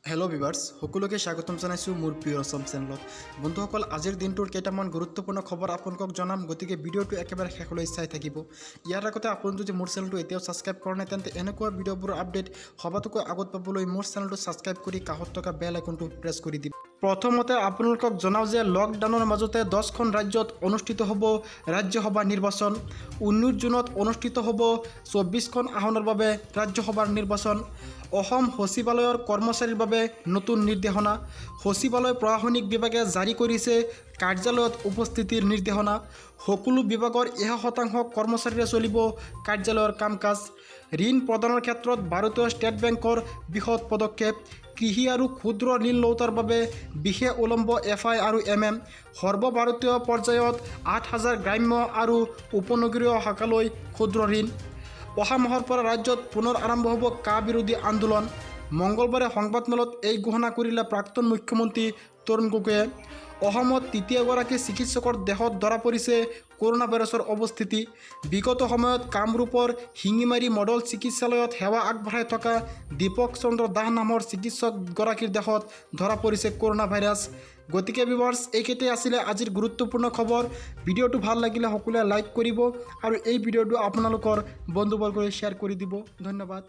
Hello viewers সকলোকে স্বাগতম জানাইছোঁ মোৰ প্ৰিয় অসম চেনেলত। বন্ধুসকল, আজিৰ দিনটোৰ কেইটামান গুৰুত্বপূৰ্ণ খবৰ আপোনালোকক জনাম, গতিকে ভিডিঅ'টো একেবাৰে শেষলৈ চাই থাকিব। ইয়াৰ আগতে আপুনি যদি মোৰ চেনেলটো এতিয়াও ছাবস্ক্ৰাইব কৰা নাই তেন্তে এনেকুৱা ভিডিঅ'বোৰৰ আপডেট সবাতোকৈ আগত পাবলৈ মোৰ চেনেলটো ছাবস্ক্ৰাইব কৰি কাষত থকা বেল আইকনটো প্ৰেছ কৰি দিব। প্ৰথমতে আপোনালোকক জনাওঁ যে লকডাউনৰ মাজতে 10খন ৰাজ্যত অনুষ্ঠিত হ'ব ৰাজ্যসভা নিৰ্বাচন। 19 জুনত অনুষ্ঠিত হ'ব 24খন আসনৰ বাবে ৰাজ্যসভাৰ নিৰ্বাচন। অসম সচিবালয়ৰ কৰ্মচাৰীৰ বাবে নতুন নিৰ্দেশনা। সচিবালয় প্ৰশাসনিক বিভাগে জাৰি কৰিছে কাৰ্যালয়ত উপস্থিতিৰ নিৰ্দেশনা। সকলো বিভাগৰ 100% কৰ্মচাৰীৰে চলিব কাৰ্যালয়ৰ কাম কাজ। ঋণ প্ৰদানৰ ক্ষেত্ৰত ভাৰতীয় ষ্টেট বেংকৰ বৃহৎ পদক্ষেপ। কৃষি আৰু ক্ষুদ্ৰ ঋণ লওঁতাৰ বাবে বিশেষ উলম্ব FI আৰু MM। সৰ্বভাৰতীয় পৰ্যায়ত 8,000 গ্ৰাম্য আৰু উপনগৰীয় শাখালৈ ক্ষুদ্ৰ ঋণ। অহা মাহৰ পৰা ৰাজ্যত পুনৰ আৰম্ভ হ'ব কা বিৰোধী আন্দোলন। মঙলবাৰে সংবাদমেলত এই ঘোষণা কৰিলে প্ৰাক্তন মুখ্যমন্ত্ৰী তৰুণ গগৈয়ে। অসমত তৃতীয়গৰাকী চিকিৎসকৰ দেহত ধৰা পৰিছে কৰোনা ভাইৰাছৰ অৱস্থিতি। বিগত সময়ত কামৰূপৰ শিঙিমাৰী মডেল চিকিৎসালয়ত সেৱা আগবঢ়াই থকা দীপক চন্দ্ৰ দাস নামৰ চিকিৎসকগৰাকীৰ দেহত ধৰা পৰিছে কৰোনা ভাইৰাছ। গতিকে ভিউৱাৰ্ছ, এইকেইটাই আছিলে আজিৰ গুৰুত্বপূৰ্ণ খবৰ। ভিডিঅ'টো ভাল লাগিলে সকলোৱে লাইক কৰিব আৰু এই ভিডিঅ'টো আপোনালোকৰ বন্ধুবৰ্গলৈ শ্বেয়াৰ কৰি দিব। ধন্যবাদ।